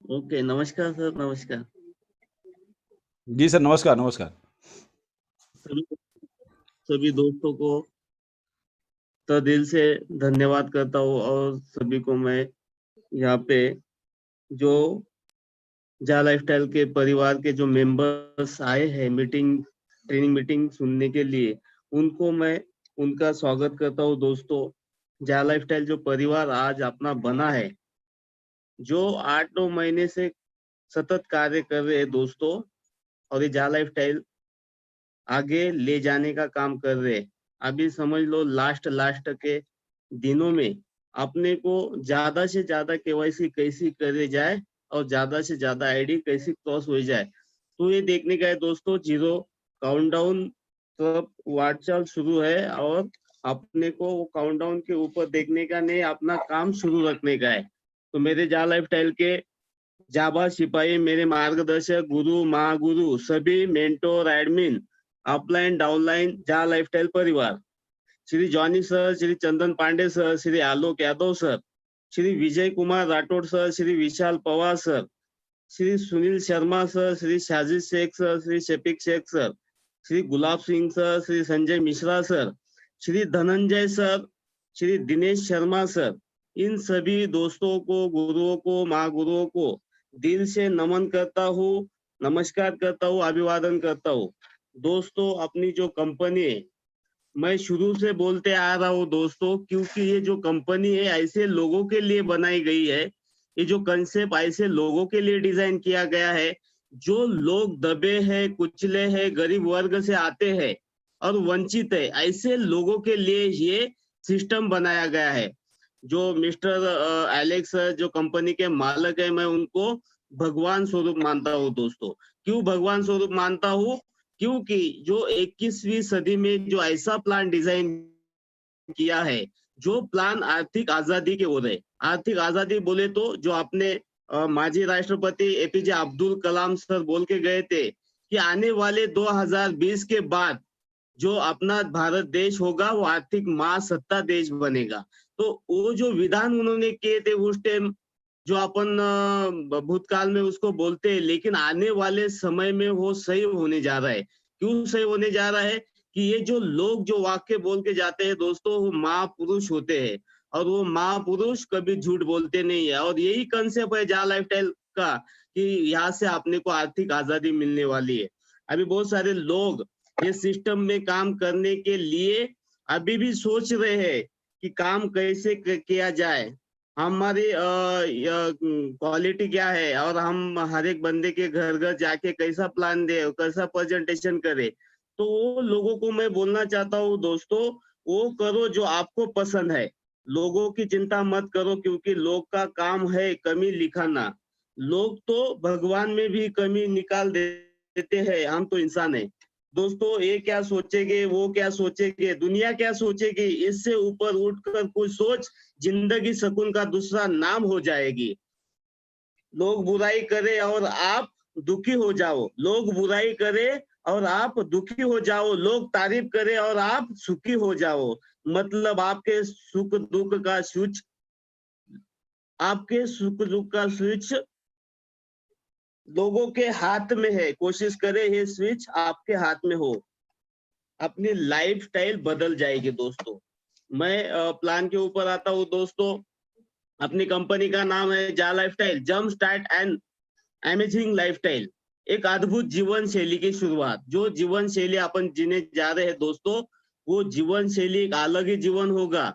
Okay, नमस्कार sir, नमस्कार। जी sir, नमस्कार, नमस्कार। सभी सभी दोस्तों को दिल से धन्यवाद करता हूँ और सभी को मैं यहाँ पे जो जा लाइफस्टाइल के परिवार के जो मेंबर्स आए हैं ट्रेनिंग मीटिंग सुनने के लिए, उनको मैं उनका स्वागत करता हूँ दोस्तों। जा लाइफस्टाइल जो परिवार आज अपना बना है, जो 8-9 महीने से सतत कार्य कर रहे हैं दोस्तों, और ये जा लाइफस्टाइल आगे ले जाने का काम कर रहे हैं। अभी समझ लो लास्ट के दिनों में अपने को ज़्यादा से ज़्यादा केवाईसी कैसी करे जाए और ज़्यादा से ज़्यादा आईडी कैसी क्रॉस हो जाए। तो ये देखने का है दोस्तों, 0 काउंटडाउन तब वाटचाल शुरू है और अपने को वो काउंटडाउन के ऊपर देखने का नहीं, अपना काम शुरू रखने का है। तो मेरे जा लाइफस्टाइल के जाबाज सिपाही, मेरे मार्गदर्शक, गुरु, महागुरु, सभी मेंटोर, एडमिन, अपलाइन, डाउनलाइन, जा लाइफस्टाइल परिवार, Shri Johnny sir, Shri Chandan Pandey sir, Shri Alok Yadav sir, Shri Vijay Kumar Rathore sir, Shri Vishal Pawar sir, Shri Sunil Sharma sir, Shri Shajid Shaikh sir, Shri Shafiq Shaikh sir, Shri Gulab Singh sir, Shri Sanjay Mishra sir, Shri Dhananjay sir, Shri Dinesh Sharma sir, इन सभी दोस्तों को, गुरुओं को, महागुरुओं को दिल से नमन करता हूँ, नमस्कार करता हूँ, अभिवादन करता हूँ। दोस्तों, अपनी जो कंपनी है, मैं शुरू से बोलते आ रहा हूँ दोस्तों, क्योंकि ये जो कंपनी है ऐसे लोगों के लिए बनाई गई है, ये जो कंसेप्ट ऐसे लोगों के लिए डिजाइन किया गया है, जो लोग दबे हैं, कुचले हैं, गरीब वर्ग से आते हैं और वंचित है, ऐसे लोगों के लिए ये सिस्टम बनाया गया है। जो मिस्टर एलेक्स जो कंपनी के मालिक है, मैं उनको भगवान स्वरूप मानता हूँ दोस्तों। क्यों भगवान स्वरूप मानता हूँ? क्योंकि जो 21वीं सदी में जो ऐसा प्लान डिजाइन किया है, जो प्लान आर्थिक आजादी की ओर है। आर्थिक आजादी बोले तो जो अपने माजी राष्ट्रपति एपीजे अब्दुल कलाम सर बोल के गए थे कि आने वाले 2020 के बाद जो अपना भारत देश होगा वो आर्थिक महासत्ता देश बनेगा। तो वो जो विधान उन्होंने किए थे उस टाइम, जो अपन भूतकाल में उसको बोलते हैं, लेकिन आने वाले समय में वो सही होने जा रहा है। क्यों सही होने जा रहा है? कि ये जो लोग जो वाक्य बोल के जाते हैं दोस्तों, वो महापुरुष होते हैं और वो महापुरुष कभी झूठ बोलते नहीं है। और यही कंसेप्ट है जा लाइफस्टाइल का, कि यहाँ से अपने को आर्थिक आजादी मिलने वाली है। अभी बहुत सारे लोग ये सिस्टम में काम करने के लिए अभी भी सोच रहे हैं कि काम कैसे किया जाए, हमारी क्वालिटी क्या है, और हम हर एक बंदे के घर घर जाके कैसा प्लान दे, कैसा प्रेजेंटेशन करे। तो वो लोगों को मैं बोलना चाहता हूँ दोस्तों, वो करो जो आपको पसंद है, लोगों की चिंता मत करो, क्योंकि लोग का काम है कमी लिखाना। लोग तो भगवान में भी कमी निकाल देते हैं, हम तो इंसान है दोस्तों। ये क्या सोचेंगे, वो क्या सोचेंगे, दुनिया क्या सोचेगी, इससे ऊपर उठकर कुछ सोच, जिंदगी सुकून का दूसरा नाम हो जाएगी। लोग बुराई करे और आप दुखी हो जाओ, लोग बुराई करे और आप दुखी हो जाओ, लोग तारीफ करे और आप सुखी हो जाओ। मतलब आपके सुख दुख का स्विच लोगों के हाथ में है। कोशिश करे ये स्विच आपके हाथ में हो, अपनी लाइफस्टाइल बदल जाएगी दोस्तों। मैं प्लान के ऊपर आता हूँ दोस्तों। अपनी कंपनी का नाम है जा lifestyle, jump start and amazing lifestyle. एक अद्भुत जीवन शैली की शुरुआत। जो जीवन शैली अपन जीने जा रहे हैं दोस्तों, वो जीवन शैली एक अलग ही जीवन होगा।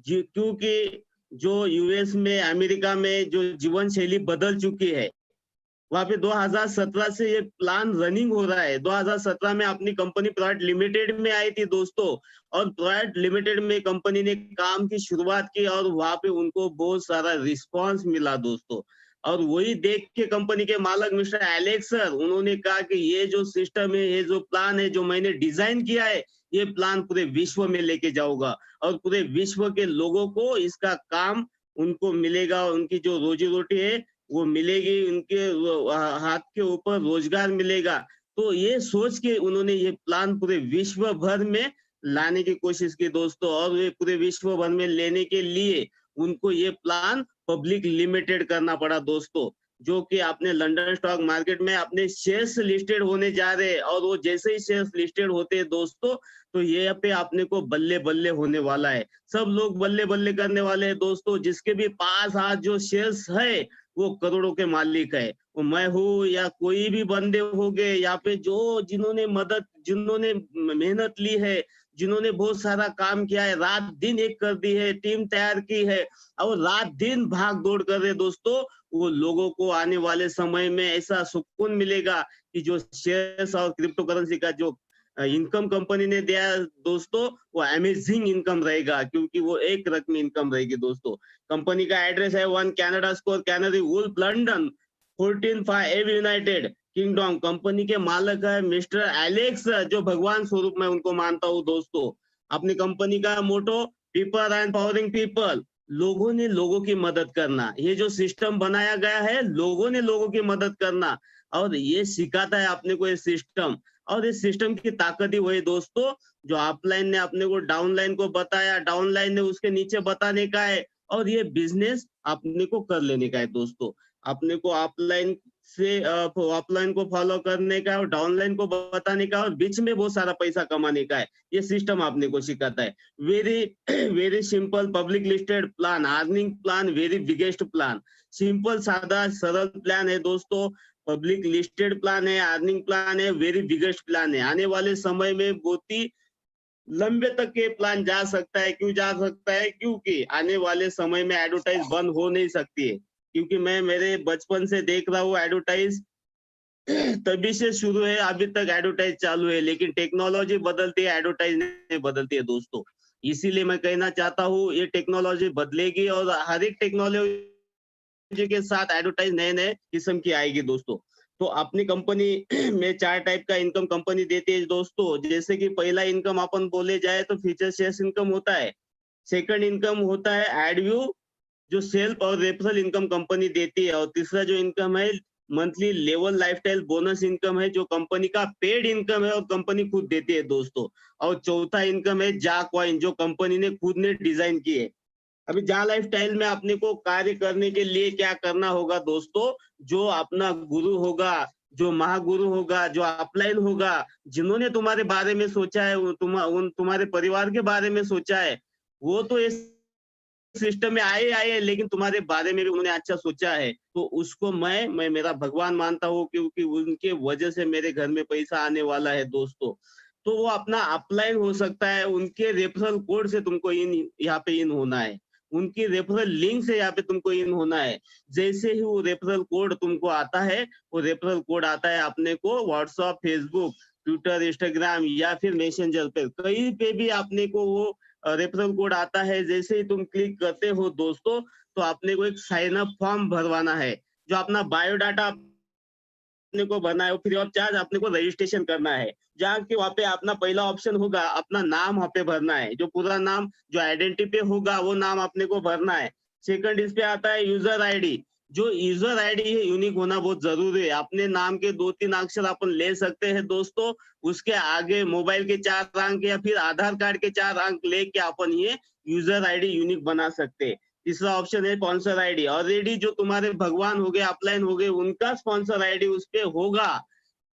क्योंकि जो यूएस में, अमेरिका में जो जीवन शैली बदल चुकी है, वहां पे 2017 से ये प्लान रनिंग हो रहा है। 2017 में अपनी कंपनी प्राइवेट लिमिटेड में आई थी दोस्तों, और प्राइवेट लिमिटेड में कंपनी ने काम की शुरुआत की और वहां पे उनको बहुत सारा रिस्पांस मिला दोस्तों। और वही देख के कंपनी के मालिक मिस्टर एलेक्स सर, उन्होंने कहा कि ये जो सिस्टम है, ये जो प्लान है, जो मैंने डिजाइन किया है, ये प्लान पूरे विश्व में लेके जाऊंगा और पूरे विश्व के लोगों को इसका काम उनको मिलेगा, उनकी जो रोजी रोटी है वो मिलेगी, उनके हाथ के ऊपर रोजगार मिलेगा। तो ये सोच के उन्होंने ये प्लान पूरे विश्व भर में लाने की कोशिश की दोस्तों, और ये पूरे विश्व भर में लेने के लिए उनको ये प्लान पब्लिक लिमिटेड करना पड़ा दोस्तों। जो कि अपने लंदन स्टॉक मार्केट में अपने शेयर्स लिस्टेड होने जा रहे हैं, और वो जैसे ही शेयर्स लिस्टेड होते हैं दोस्तों, तो ये पे अपने को बल्ले बल्ले होने वाला है। सब लोग बल्ले बल्ले करने वाले हैं दोस्तों। जिसके भी पास आज जो शेयर्स है वो करोड़ों के मालिक है। वो मैं हूँ या कोई भी बंदे हो गए यहाँ पे, जो जिन्होंने मेहनत ली है, जिन्होंने बहुत सारा काम किया है, रात दिन एक कर दी है, टीम तैयार की है और रात दिन भाग दौड़ कर रहे दोस्तों, वो लोगों को आने वाले समय में ऐसा सुकून मिलेगा कि जो शेयर्स और क्रिप्टो करेंसी का जो इनकम कंपनी ने दिया है दोस्तों, वो अमेजिंग इनकम रहेगा, क्योंकि वो एक रकमी इनकम रहेगी दोस्तों। कंपनी का एड्रेस है 1 Canada square, Canary Wharf, London 14 United Kingdom. Company के मालिक है मिस्टर एलेक्स, जो भगवान स्वरूप मैं उनको मानता हूँ दोस्तों। अपनी कंपनी का मोटो पीपल एंड पावरिंग पीपल, लोगों ने लोगों की मदद करना। ये जो सिस्टम बनाया गया है, लोगों ने लोगों की मदद करना, और ये सिखाता है अपने को ये सिस्टम। और इस सिस्टम की ताकत ही वही दोस्तों, जो अपलाइन ने अपने को डाउनलाइन को बताया, डाउनलाइन ने उसके नीचे बताने का है, और ये बिजनेस अपने को कर लेने का है दोस्तों। अपने को अपलाइन से अपलाइन को फॉलो करने का और डाउनलाइन को बताने का, और बीच में बहुत सारा पैसा कमाने का है। ये सिस्टम आपने को सिखाता है। Very very simple public listed plan, earning plan, very biggest plan. Simple सादा सरल प्लान है दोस्तों। पब्लिक लिस्टेड प्लान है, अर्निंग प्लान है, वेरी बिगेस्ट प्लान है। आने वाले समय में बहुत ही लंबे तक के प्लान जा सकता है। क्यों जा सकता है? क्योंकि आने वाले समय में एडवर्टाइज बंद हो नहीं सकती है। क्योंकि मैं मेरे बचपन से देख रहा हूँ एडवर्टाइज तभी से शुरू है, अभी तक एडवर्टाइज चालू है, लेकिन टेक्नोलॉजी बदलती है, एडवर्टाइज नहीं बदलती है दोस्तों। इसीलिए मैं कहना चाहता हूँ ये टेक्नोलॉजी बदलेगी, और हर एक टेक्नोलॉजी के साथ एडवर्टाइज नए नए किस्म की आएगी दोस्तों। तो अपनी कंपनी में 4 टाइप का इनकम कंपनी देती है दोस्तों। जैसे कि पहला इनकम अपन बोले जाए तो फ्यूचर शेयर्स इनकम होता है। सेकंड इनकम होता है एडव्यू, जो सेल्फ और रेफरल इनकम कंपनी देती है। और तीसरा जो इनकम है monthly level lifestyle bonus income है, जो कंपनी का पेड इनकम है और कंपनी खुद देती है दोस्तों। और चौथा इनकम है जा कॉइन, जो कंपनी ने खुद ने डिजाइन की है। अभी जा लाइफस्टाइल में अपने को कार्य करने के लिए क्या करना होगा दोस्तों, जो अपना गुरु होगा, जो महागुरु होगा, जो अपलाइन होगा, जिन्होंने तुम्हारे बारे में सोचा है, तुम्हारे परिवार के बारे में सोचा है, वो तो इस सिस्टम में आए लेकिन तुम्हारे बारे में भी उन्होंने अच्छा सोचा है। तो उसको मैं मेरा भगवान मानता हूँ, क्योंकि उनके वजह से मेरे घर में पैसा आने वाला है दोस्तों। तो वो अपना अपलाइन हो सकता है, उनके रेफरल कोड से तुमको यहाँ पे इन होना है, उनकी रेफरल लिंक से यहाँ पे तुमको इन होना है। जैसे ही वो रेफरल कोड तुमको आता है, वो रेफरल कोड आता है अपने को व्हाट्सएप, फेसबुक, ट्विटर, इंस्टाग्राम या फिर मैसेंजर पे, कहीं पे भी अपने को वो रेफरल कोड आता है। जैसे ही तुम क्लिक करते हो दोस्तों, तो आपने को एक साइन अप फॉर्म भरवाना है, जो अपना बायोडाटा अपने को भरना है, फ्री ऑफ चार्ज अपने को रजिस्ट्रेशन करना है। जहाँ की वहाँ पे अपना पहला ऑप्शन होगा, अपना नाम वहाँ पे भरना है, जो पूरा नाम, जो आइडेंटिटी पे होगा वो नाम अपने को भरना है। सेकंड इस पे आता है यूजर आईडी, जो यूजर आईडी है यूनिक होना बहुत जरूरी है। अपने नाम के 2-3 अक्षर अपन ले सकते हैं दोस्तों, उसके आगे मोबाइल के 4 अंक या फिर आधार कार्ड के 4 अंक लेके अपन ये यूजर आईडी यूनिक बना सकते हैं। तीसरा ऑप्शन है स्पॉन्सर आईडी। ऑलरेडी जो तुम्हारे भगवान हो गए, अपलाइन हो गए, उनका स्पॉन्सर आईडी उस पे होगा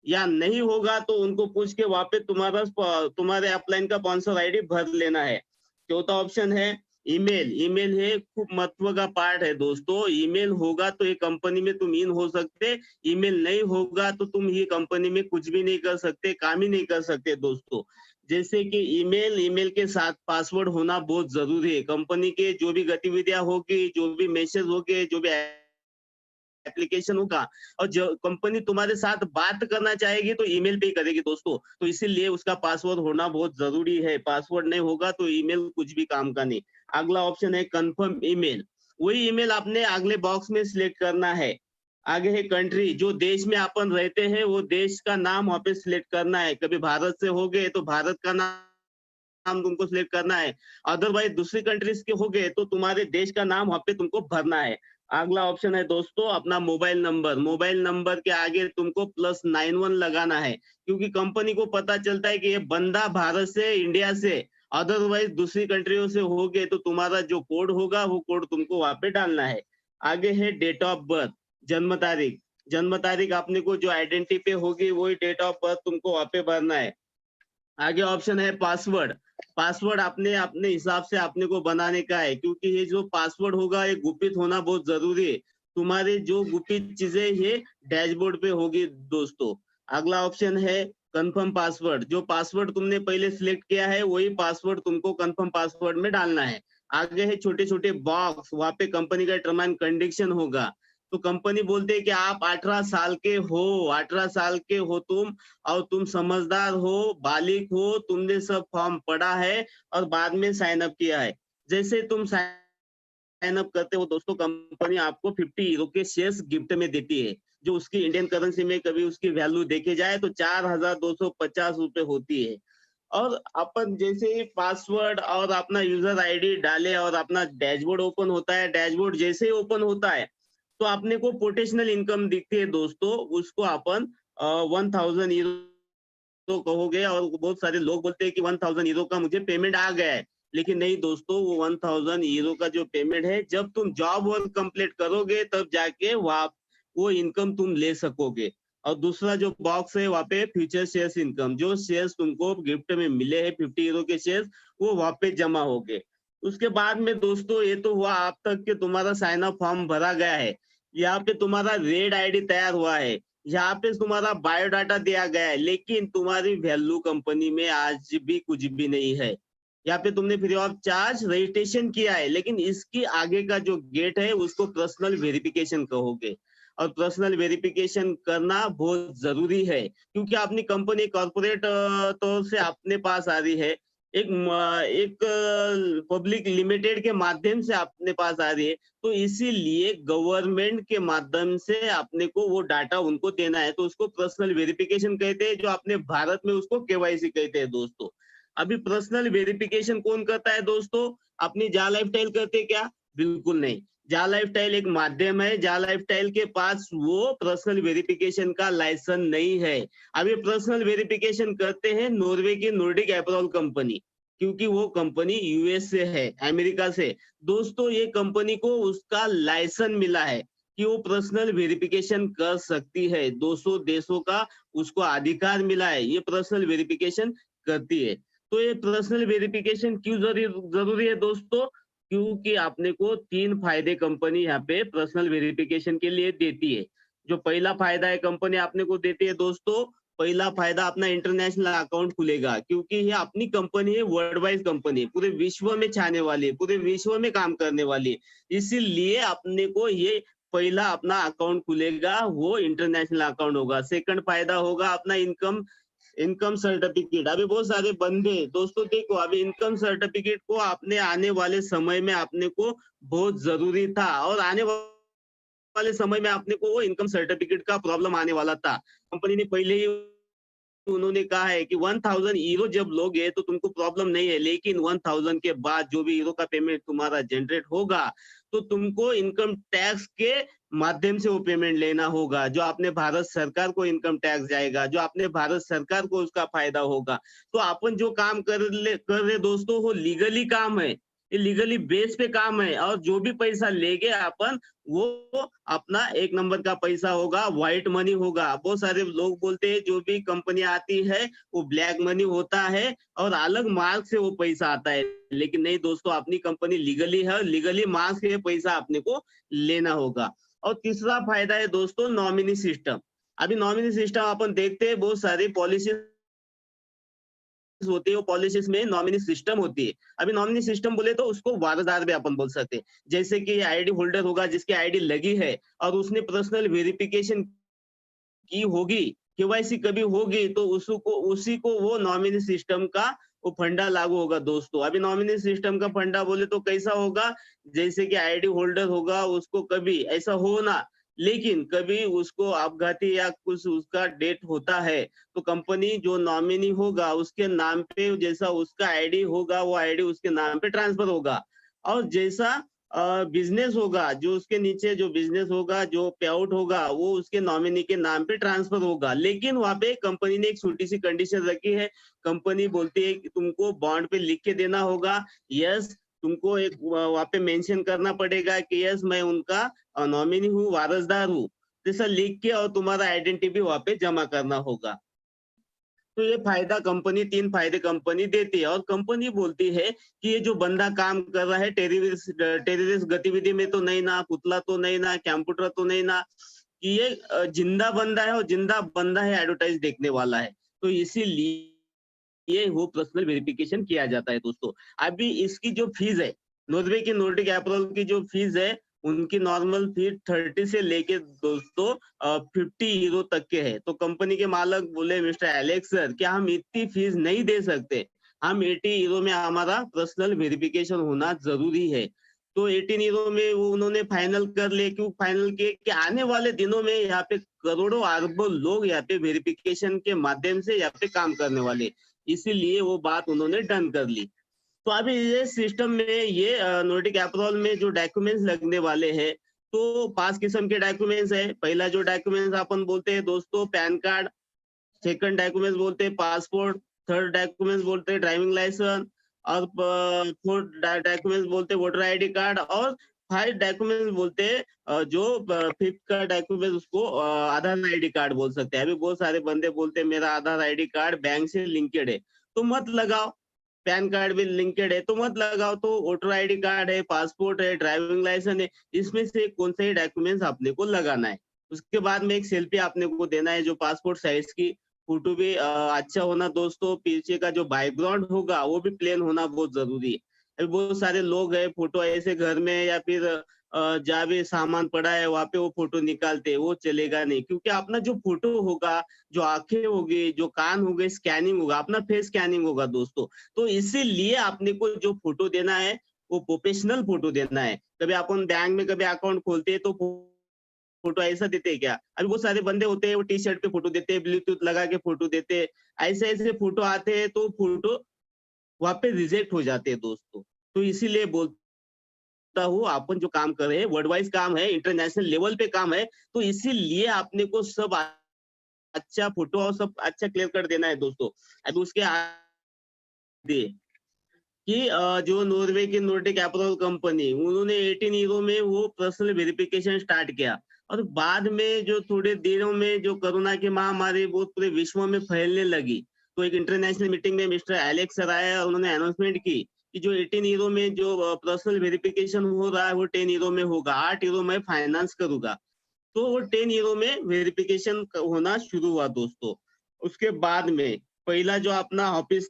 या नहीं होगा, तो उनको पूछ के वहां पे तुम्हारे अपलाइन का स्पॉन्सर आईडी भर लेना है। चौथा ऑप्शन है ईमेल। ईमेल है खूब महत्व का पार्ट है दोस्तों। ईमेल होगा तो ये कंपनी में तुम इन हो सकते, ईमेल नहीं होगा तो तुम ये कंपनी में कुछ भी नहीं कर सकते, काम ही नहीं कर सकते दोस्तों। जैसे कि ईमेल के साथ पासवर्ड होना बहुत जरूरी है। कंपनी के जो भी गतिविधियां होगी, जो भी मैसेज होंगे, जो भी एप्लीकेशन होगा, और जो कंपनी तुम्हारे साथ बात करना चाहेगी तो ईमेल पे ही करेगी दोस्तों। तो इसीलिए उसका पासवर्ड होना बहुत जरूरी है। पासवर्ड नहीं होगा तो ईमेल कुछ भी काम का नहीं। अगला ऑप्शन है कंफर्म ईमेल। वही ईमेल आपने अगले बॉक्स में सिलेक्ट करना है। आगे है कंट्री, जो देश में अपन रहते हैं वो देश का नाम वहां पे सिलेक्ट करना है। कभी भारत से हो गए तो भारत का नाम तुमको सिलेक्ट करना है। अदरवाइज दूसरी कंट्रीज के हो गए तो तुम्हारे देश का नाम वहां पे तुमको भरना है। अगला ऑप्शन है दोस्तों अपना मोबाइल नंबर। मोबाइल नंबर के आगे तुमको +91 लगाना है, क्योंकि कंपनी को पता चलता है कि ये बंदा भारत से, इंडिया से, अदरवाइज दूसरी कंट्रियों से हो गए तो तुम्हारा जो कोड होगा वो कोड तुमको वहां पे डालना है। आगे है डेट ऑफ बर्थ। जन्म तारीख आपने को जो आइडेंटिटी पे होगी वही डेट ऑफ बर्थ तुमको वहां पे भरना है। आगे ऑप्शन है पासवर्ड। पासवर्ड आपने अपने हिसाब से आपने को बनाने का है, क्योंकि ये जो पासवर्ड होगा ये गुपित होना बहुत जरूरी है। तुम्हारी जो गुपित चीजें ये डैशबोर्ड पे होगी दोस्तों। अगला ऑप्शन है कंफर्म पासवर्ड। जो पासवर्ड तुमने पहले सिलेक्ट किया है वही पासवर्ड तुमको कंफर्म पासवर्ड में डालना है। आगे है छोटे छोटे बॉक्स, वहां पे कंपनी का टर्म एंड कंडीशन होगा। तो कंपनी बोलते हैं कि आप 18 साल के हो, 18 साल के हो तुम, और तुम समझदार हो, बालिग हो, तुमने सब फॉर्म पढ़ा है और बाद में साइन अप किया है। जैसे तुम साइन अप करते हो दोस्तों, कंपनी आपको 50 यूरो के शेयर्स गिफ्ट में देती है, जो उसकी इंडियन करेंसी में कभी उसकी वैल्यू देखे जाए तो 4,250 रुपए होती है। और अपन जैसे ही पासवर्ड और अपना यूजर आईडी डाले और अपना डैशबोर्ड ओपन होता है, डैशबोर्ड जैसे ही ओपन होता है तो अपने को पोटेंशियल इनकम दिखती है दोस्तों। उसको अपन 1000 यूरो कहोगे, और बहुत सारे लोग बोलते हैं कि 1000 यूरो का मुझे पेमेंट आ गया है, लेकिन नहीं दोस्तों, वो 1000 यूरो का जो पेमेंट है जब तुम जॉब वर्क कंप्लीट करोगे तब जाके वो इनकम तुम ले सकोगे। और दूसरा जो बॉक्स है वहाँ पे फ्यूचर शेयर्स इनकम, जो शेयर्स तुमको गिफ्ट में मिले हैं 50 यूरो के शेयर्स, वो वहाँ पे जमा हो गए। उसके बाद में दोस्तों ये तो हुआ आप तक कि तुम्हारा साइन अप फॉर्म भरा गया है, यहाँ पे तुम्हारा रेड आईडी तैयार हुआ है, यहाँ पे तुम्हारा बायोडाटा दिया गया है, लेकिन तुम्हारी वैल्यू कंपनी में आज भी कुछ भी नहीं है। यहाँ पे तुमने फ्री ऑफ चार्ज रजिस्ट्रेशन किया है, लेकिन इसकी आगे का जो गेट है उसको पर्सनल वेरिफिकेशन कहोगे। और पर्सनल वेरिफिकेशन करना बहुत जरूरी है, क्योंकि अपनी कंपनी कॉर्पोरेट तौर से अपने पास आ रही है, एक पब्लिक लिमिटेड के माध्यम से अपने पास आ रही है, तो इसीलिए गवर्नमेंट के माध्यम से अपने को वो डाटा उनको देना है, तो उसको पर्सनल वेरिफिकेशन कहते हैं, जो अपने भारत में उसको केवाईसी कहते हैं दोस्तों। अभी पर्सनल वेरिफिकेशन कौन करता है दोस्तों? अपनी जा लाइफस्टाइल करते क्या? बिल्कुल नहीं। जा लाइफस्टाइल एक माध्यम है, जा लाइफस्टाइल के पास वो पर्सनल वेरिफिकेशन का लाइसेंस नहीं है। अभी पर्सनल वेरिफिकेशन करते हैं नॉर्वे की नॉर्डिक अपैरल कंपनी, क्योंकि वो कंपनी यूएस से है, अमेरिका से। दोस्तों ये कंपनी को उसका लाइसेंस मिला है कि वो पर्सनल वेरिफिकेशन कर सकती है, 200 देशों का उसको अधिकार मिला है, ये पर्सनल वेरिफिकेशन करती है। तो ये पर्सनल वेरिफिकेशन क्यों जरूरी है दोस्तों? क्योंकि आपने को 3 फायदे कंपनी यहाँ पे पर्सनल वेरिफिकेशन के लिए देती है। जो पहला फायदा है कंपनी आपने को देती है दोस्तों, पहला फायदा अपना इंटरनेशनल अकाउंट खुलेगा, क्योंकि ये अपनी कंपनी है, वर्ल्ड वाइड कंपनी है, पूरे विश्व में छाने वाली है, पूरे विश्व में काम करने वाली है, इसीलिए अपने को ये पहला अपना अकाउंट खुलेगा, वो इंटरनेशनल अकाउंट होगा। सेकंड फायदा होगा अपना इनकम सर्टिफिकेट। अभी बहुत सारे बंदे दोस्तों देखो, अभी इनकम सर्टिफिकेट को आपने आने वाले समय में आपने को बहुत जरूरी था, और आने वाले समय में आपने को वो इनकम सर्टिफिकेट का प्रॉब्लम आने वाला था। कंपनी ने पहले ही उन्होंने कहा है कि 1000 यूरो जब लोगे तो तुमको प्रॉब्लम नहीं है, लेकिन 1000 के बाद जो भी यूरो का पेमेंट तुम्हारा जनरेट होगा तो तुमको इनकम टैक्स के माध्यम से वो पेमेंट लेना होगा, जो आपने भारत सरकार को इनकम टैक्स जाएगा, जो आपने भारत सरकार को उसका फायदा होगा। तो अपन जो काम कर रहे दोस्तों, वो लीगली काम है, ये लीगली बेस पे काम है, और जो भी पैसा लेंगे अपन वो अपना 1 नंबर का पैसा होगा, व्हाइट मनी होगा। बहुत सारे लोग बोलते हैं जो भी कंपनी आती है वो ब्लैक मनी होता है और अलग मार्ग से वो पैसा आता है, लेकिन नहीं दोस्तों, अपनी कंपनी लीगली है, लीगली मार्ग से पैसा अपने को लेना होगा। और तीसरा फायदा है दोस्तों नॉमिनी सिस्टम। अभी नॉमिनी सिस्टम अपन देखते हैं, बहुत सारी पॉलिसी होती है, वो पॉलिसीज में नॉमिनी सिस्टम होती है। अभी नॉमिनी सिस्टम बोले तो उसको वारसदार भी अपन बोल सकते हैं। जैसे कि आईडी होल्डर होगा जिसकी आईडी लगी है और उसने पर्सनल वेरिफिकेशन की होगी, केवाईसी कभी होगी, तो उसी को वो नॉमिनी सिस्टम का वो फंडा लागू होगा दोस्तों। अभी नॉमिनी सिस्टम का फंडा बोले तो कैसा होगा? जैसे कि आईडी होल्डर होगा, उसको कभी ऐसा हो ना, लेकिन कभी उसको आपघाती या कुछ उसका डेट होता है तो कंपनी जो नॉमिनी होगा उसके नाम पे, जैसा उसका आईडी होगा वो आईडी उसके नाम पे ट्रांसफर होगा, और जैसा बिजनेस होगा, जो उसके नीचे जो बिजनेस होगा, जो पे आउट होगा, वो उसके नॉमिनी के नाम पे ट्रांसफर होगा। लेकिन वहां पे कंपनी ने एक छोटी सी कंडीशन रखी है। कंपनी बोलती है कि तुमको बॉन्ड पे लिख के देना होगा, यस तुमको एक वहाँ पे मेंशन करना पड़ेगा कि यस मैं उनका नॉमिनी हूँ, वारसदार हूँ, जैसा लिख के और तुम्हारा आइडेंटिटी भी वहाँ पे जमा करना होगा। तो ये फायदा कंपनी 3 फायदे कंपनी देती है और कंपनी बोलती है कि ये जो बंदा काम कर रहा है टेररिस्ट गतिविधि में तो नहीं ना, पुतला तो नहीं ना, कंप्यूटर तो नहीं ना, कि ये जिंदा बंदा है और जिंदा बंदा है एडवर्टाइज देखने वाला है। तो इसीलिए वो पर्सनल वेरिफिकेशन किया जाता है दोस्तों। अभी इसकी जो फीस है, नॉर्वे की नॉर्डिक अप्रोल की जो फीस है, उनकी नॉर्मल फीस 30 से लेके दोस्तों 50 यूरो तक के है। तो कंपनी के मालिक बोले मिस्टर एलेक्स सर क्या हम इतनी फीस नहीं दे सकते, हम 80 यूरो में हमारा पर्सनल वेरिफिकेशन होना जरूरी है। तो 18 यूरो में वो उन्होंने फाइनल कर लिए। क्यों फाइनल किए कि आने वाले दिनों में यहाँ पे करोड़ों अरबों लोग यहाँ पे वेरिफिकेशन के माध्यम से यहाँ पे काम करने वाले, इसीलिए वो बात उन्होंने डन कर ली। तो अभी ये सिस्टम में ये नॉर्डिक अप्रोल में जो डॉक्यूमेंट्स लगने वाले हैं, तो 5 किस्म के डॉक्यूमेंट्स है। पहला जो डॉक्यूमेंट्स अपन बोलते हैं दोस्तों पैन कार्ड, सेकंड डॉक्यूमेंट्स बोलते हैं पासपोर्ट, थर्ड डॉक्यूमेंट्स बोलते हैं ड्राइविंग लाइसेंस और फोर्थ डॉक्यूमेंट्स बोलते हैं वोटर आईडी कार्ड और 5 डॉक्यूमेंट्स बोलते हैं जो फिफ्थ का डॉक्यूमेंट उसको आधार आईडी कार्ड बोल सकते हैं। अभी बहुत सारे बंदे बोलते हैं मेरा आधार आईडी कार्ड बैंक से लिंकेड है, तो मत लगाओ। पैन कार्ड भी लिंकेड है तो मत लगाओ। तो वोटर आईडी कार्ड है, पासपोर्ट है, ड्राइविंग लाइसेंस है, इसमें से कौन सा ही डॉक्यूमेंट्स आपने को लगाना है। उसके बाद में एक सेल्फी आपने को देना है जो पासपोर्ट साइज की, फोटो भी अच्छा होना दोस्तों, पीछे का जो बैकग्राउंड होगा वो भी प्लेन होना बहुत जरूरी है। अभी बहुत सारे लोग हैं फोटो ऐसे घर में या फिर जहाँ भी सामान पड़ा है वहां पे वो फोटो निकालते हैं, वो चलेगा नहीं। क्योंकि अपना जो फोटो होगा, जो आंखें होगी, जो कान हो गए, स्कैनिंग होगा, अपना फेस स्कैनिंग होगा दोस्तों। तो इसीलिए आपने को जो फोटो देना है वो प्रोफेशनल फोटो देना है। कभी अपन बैंक में कभी अकाउंट खोलते हैं तो फोटो ऐसा देते हैं क्या? अभी बहुत सारे बंदे होते हैं वो टी शर्ट पे फोटो देते हैं, ब्लूटूथ लगा के फोटो देते हैं, ऐसे ऐसे फोटो आते हैं तो फोटो वहां पे रिजेक्ट हो जाते हैं दोस्तों। तो इसीलिए बोलता हूँ अपन जो काम कर रहे हैं वर्ल्ड वाइज काम है, इंटरनेशनल लेवल पे काम है, तो इसीलिए आपने को सब अच्छा फोटो और सब अच्छा क्लियर कर देना है दोस्तों। अभी उसके आगे कि जो नॉर्वे की नॉर्डिक अप्रोल कंपनी उन्होंने 18 यूरो में वो पर्सनल वेरिफिकेशन स्टार्ट किया और बाद में जो थोड़े दिनों में जो कोरोना की महामारी बहुत पूरे विश्व में फैलने लगी, तो एक इंटरनेशनल मीटिंग में मिस्टर एलेक्स सर आए और उन्होंने अनाउंसमेंट की कि जो 18 यूरो में जो पर्सनल वेरिफिकेशन हो रहा है वो 10 यूरो में होगा, 8 यूरो में फाइनेंस करूंगा। तो वो 10 यूरो में वेरिफिकेशन होना शुरू हुआ दोस्तों। उसके बाद में पहला जो अपना ऑफिस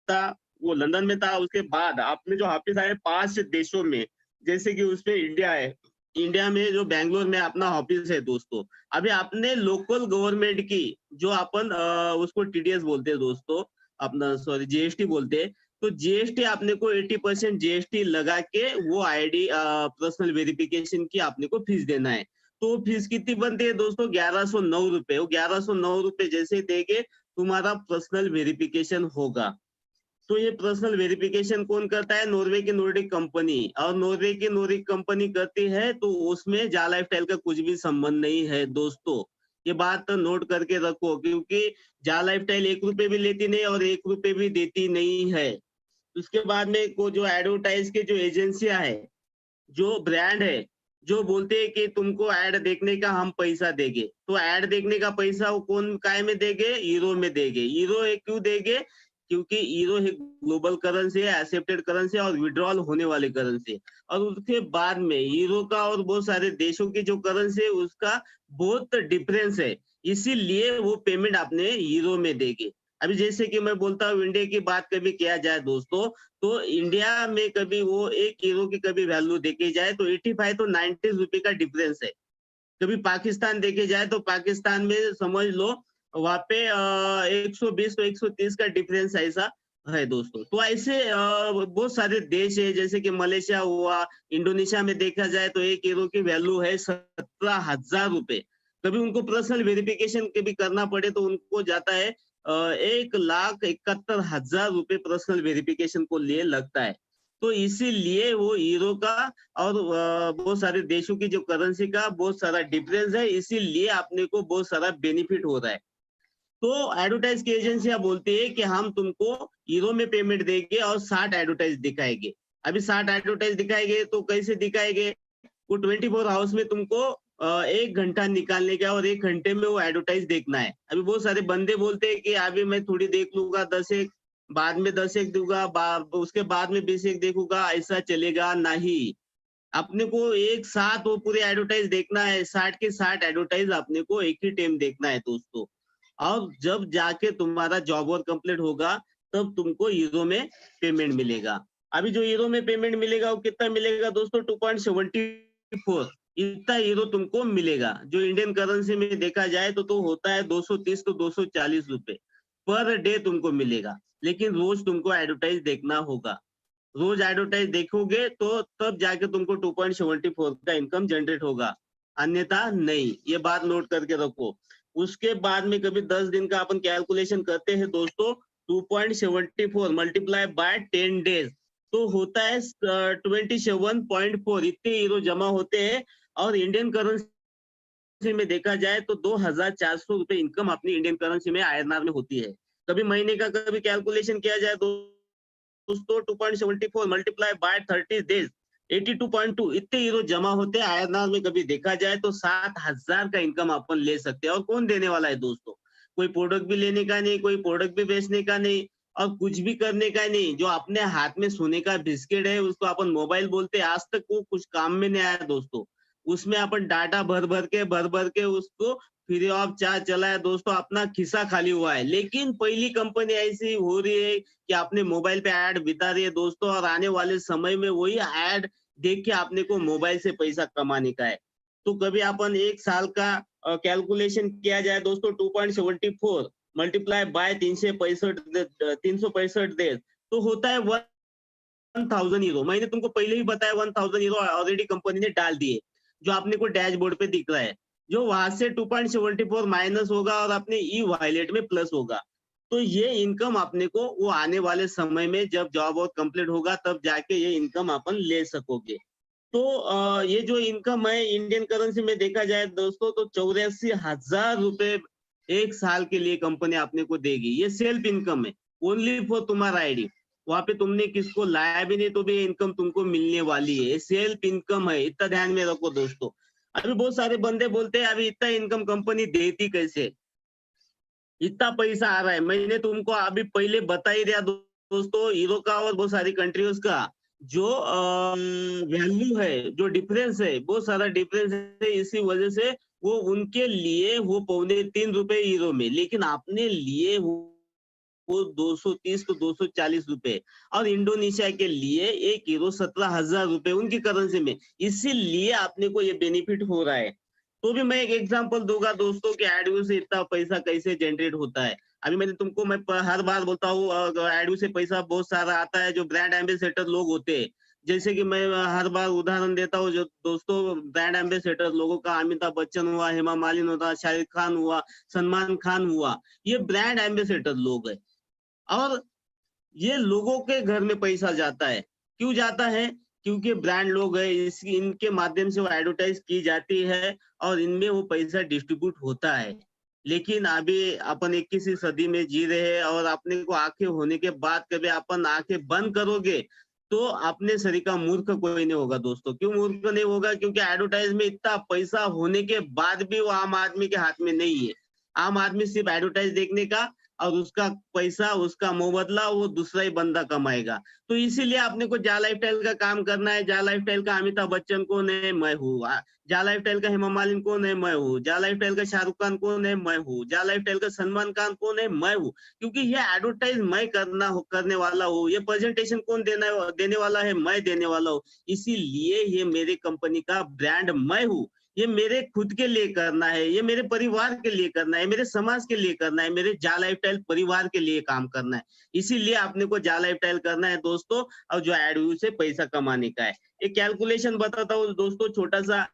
था वो लंदन में था। उसके बाद आपने जो ऑफिस आए 5 देशों में, जैसे कि उसमें इंडिया है। इंडिया में जो बैंगलोर में अपना ऑफिस है दोस्तों। अभी आपने लोकल गवर्नमेंट की जो अपन उसको टीडीएस बोलते हैं दोस्तों, अपना सॉरी जीएसटी बोलते हैं, तो जीएसटी आपने को 80% जीएसटी लगा के वो आईडी पर्सनल वेरिफिकेशन की आपने को फीस देना है। तो फीस कितनी बनती है दोस्तों? 1109 रुपए। वो 1109 रुपए जैसे देके तुम्हारा पर्सनल वेरिफिकेशन होगा। तो ये पर्सनल वेरिफिकेशन कौन करता है? नॉर्वे की नॉर्डिक कंपनी। और नॉर्वे की नॉर्डिक कंपनी करती है तो उसमें जा लाइफस्टाइल का कुछ भी संबंध नहीं है दोस्तों। ये बात तो नोट करके रखो, क्योंकि जा लाइफस्टाइल 1 रुपए भी लेती नहीं और 1 रुपए भी देती नहीं है। उसके बाद में को जो एडवर्टाइज के जो एजेंसियां है, जो ब्रांड है, जो बोलते हैं कि तुमको ऐड देखने का हम पैसा देंगे, तो ऐड देखने का पैसा वो कौन काय में देंगे? यूरो में देंगे। यूरो क्यों देंगे? क्योंकि यूरो एक ग्लोबल करेंसी है, एक्सेप्टेड करेंसी है और विड्रॉल होने वाली करेंसी है। और उसके बाद में यूरो का और बहुत सारे देशों की जो करेंसी है उसका बहुत डिफरेंस है, इसीलिए वो पेमेंट आपने यूरो में देंगे। अभी जैसे कि मैं बोलता हूँ इंडिया की बात कभी किया जाए दोस्तों, तो इंडिया में कभी वो 1 यूरो की कभी वैल्यू देखी जाए तो 85 तो 90 रुपए का डिफरेंस है। कभी पाकिस्तान देखे जाए तो पाकिस्तान में समझ लो वहां पे 120 तो 130 का डिफरेंस ऐसा है दोस्तों। तो ऐसे बहुत सारे देश है, जैसे कि मलेशिया हुआ, इंडोनेशिया में देखा जाए तो 1 यूरो की वैल्यू है 17,000 रुपए। कभी उनको पर्सनल वेरिफिकेशन कभी करना पड़े तो उनको जाता है 1,71,000 रुपए पर्सनल वेरिफिकेशन को लिए लगता है। तो इसीलिए वो यूरो का और बहुत सारे देशों की जो करेंसी का बहुत सारा डिफरेंस है, इसीलिए आपने को बहुत सारा बेनिफिट हो रहा है। तो एडवर्टाइज की एजेंसियां बोलती है कि हम तुमको यूरो में पेमेंट देंगे और 60 एडवर्टाइज दिखाएंगे। अभी 60 एडवर्टाइज दिखाएंगे तो कैसे दिखाएंगे? वो 24 आवर्स में तुमको 1 घंटा निकालने का और 1 घंटे में वो एडवर्टाइज देखना है। अभी बहुत सारे बंदे बोलते हैं कि अभी मैं थोड़ी देख लूंगा 10-1, बाद में 10-1 दूंगा, उसके बाद में 20-1 देखूंगा, ऐसा चलेगा नहीं। अपने को एक साथ वो पूरे एडवर्टाइज देखना है, 60 के 60 एडवर्टाइज अपने को एक ही टाइम देखना है दोस्तों। और जब जाके तुम्हारा जॉब वर्क कंप्लीट होगा, तब तुमको हीरो में पेमेंट मिलेगा। अभी जो हीरो में पेमेंट मिलेगा वो कितना मिलेगा दोस्तों? 2.74 इतना हीरो तुमको मिलेगा। जो इंडियन करेंसी में देखा जाए तो होता है 230 to 240 रुपए पर डे तुमको मिलेगा। लेकिन रोज तुमको एडवर्टाइज देखना होगा। रोज एडवर्टाइज देखोगे तो तब जाके तुमको 2.74 का इनकम जनरेट होगा, अन्यथा नहीं। ये बात नोट करके रखो। उसके बाद में कभी 10 दिन का अपन कैलकुलेशन करते हैं दोस्तों, 2.74 मल्टीप्लाई बाय 10 डेज तो होता है 27.4 इतने हीरो जमा होते हैं। और इंडियन करेंसी में देखा जाए तो 2400 रुपए इनकम अपनी इंडियन करेंसी में INR में होती है। कभी महीने का कभी कैलकुलेशन किया जाए दोस्तों, 2.74 मल्टीप्लाई बाय 30 डेज 82.2 इतने हीरो जमा होते हैं INR में। कभी देखा जाए तो 7000 का इनकम अपन ले सकते हैं। और कौन देने वाला है दोस्तों? कोई प्रोडक्ट भी लेने का नहीं, कोई प्रोडक्ट भी बेचने का नहीं, और कुछ भी करने का नहीं। जो अपने हाथ में सोने का बिस्किट है उसको अपन मोबाइल बोलते हैं, आज तक वो कुछ काम में नहीं आया दोस्तों। उसमें अपन डाटा भर भर के उसको फ्री ऑफ चार्ज चलाया दोस्तों, अपना खिस्सा खाली हुआ है। लेकिन पहली कंपनी ऐसी हो रही है कि आपने मोबाइल पे ऐड बिता रही है दोस्तों, और आने वाले समय में वही ऐड देख के आपने को मोबाइल से पैसा कमाने का है। तो कभी अपन एक साल का कैलकुलेशन किया जाए दोस्तों, 2.74 मल्टीप्लाई बाय 365 डेज तो होता है 1000 हीरो। मैंने तुमको पहले ही बताया 1000 हीरो ऑलरेडी कंपनी ने डाल दिए, जो आपने को डैशबोर्ड पे दिख रहा है। जो वहां से 2.74 माइनस होगा और अपने ई वॉलेट में प्लस होगा। तो ये इनकम अपने को वो आने वाले समय में जब जॉब वर्क कंप्लीट होगा तब जाके ये इनकम अपन ले सकोगे। तो ये जो इनकम है इंडियन करेंसी में देखा जाए दोस्तों तो 84,000 रुपए एक साल के लिए कंपनी अपने को देगी। ये सेल्फ इनकम है, ओनली फॉर तुम्हारा आईडी। वहां पे तुमने किसको लाया भी नहीं तो भी इनकम तुमको मिलने वाली है। सेल्फ इनकम है, इतना ध्यान में रखो दोस्तों। अभी बहुत सारे बंदे बोलते हैं अभी इतना इनकम कंपनी देती कैसे, इतना पैसा आ रहा है। मैंने तुमको अभी पहले बता ही दिया दोस्तों, हीरो का और बहुत सारी कंट्रीज का जो वैल्यू है, जो डिफरेंस है, बहुत सारा डिफरेंस है। इसी वजह से वो उनके लिए वो 2.25 रुपए हीरो में, लेकिन आपने लिए वो 230 to 240 रुपए। और इंडोनेशिया के लिए एक हीरो 17,000 रुपए उनकी करेंसी में, इसीलिए आपने को ये बेनिफिट हो रहा है। तो भी मैं एक एग्जांपल दूंगा दोस्तों कि एडव्यू से इतना पैसा कैसे जनरेट होता है। अभी मैंने तुमको मैं हर बार बोलता हूँ एडव्यू से पैसा बहुत सारा आता है। जो ब्रांड एम्बेसडर लोग होते हैं, जैसे कि मैं हर बार उदाहरण देता हूँ जो दोस्तों ब्रांड एम्बेसडर लोगों का, अमिताभ बच्चन हुआ, हेमा मालिनी हुआ, शाहिद खान हुआ, सलमान खान हुआ, ये ब्रांड एम्बेसडर लोग है। और ये लोगों के घर में पैसा जाता है। क्यों जाता है? क्योंकि ब्रांड लोग है, इनके माध्यम से वो एडवर्टाइज की जाती है और इनमें वो पैसा डिस्ट्रीब्यूट होता है। लेकिन अभी अपन 21वीं सदी में जी रहे हैं और अपने को आंखें होने के बाद कभी अपन आंखें बंद करोगे तो अपने शरीर का मूर्ख कोई नहीं होगा दोस्तों। क्यों मूर्ख नहीं होगा? क्योंकि एडवर्टाइज में इतना पैसा होने के बाद भी वो आम आदमी के हाथ में नहीं है। आम आदमी सिर्फ एडवर्टाइज देखने का और उसका पैसा, उसका मुबदला वो दूसरा ही बंदा कमाएगा। तो इसीलिए आपने को जा लाइफस्टाइल का काम करना है। जा लाइफस्टाइल का अमिताभ बच्चन कौन है? मैं हूँ। जा लाइफस्टाइल का हेमा मालिनी कौन है? मैं हूँ। जा लाइफस्टाइल का शाहरुख खान कौन है? मैं हूँ। जा लाइफस्टाइल का सलमान खान कौन है? मैं हूँ। क्योंकि ये एडवर्टाइज मैं करने वाला हूँ। ये प्रेजेंटेशन कौन देने वाला है? मैं देने वाला हूँ। इसीलिए ये मेरे कंपनी का ब्रांड मैं हूँ। ये मेरे खुद के लिए करना है, ये मेरे परिवार के लिए करना है, मेरे समाज के लिए करना है, मेरे जा लाइफस्टाइल परिवार के लिए काम करना है। इसीलिए आपने को जा लाइफस्टाइल करना है दोस्तों, और जो एडव्यू से पैसा कमाने का है। एक कैलकुलेशन बताता हूँ दोस्तों छोटा सा।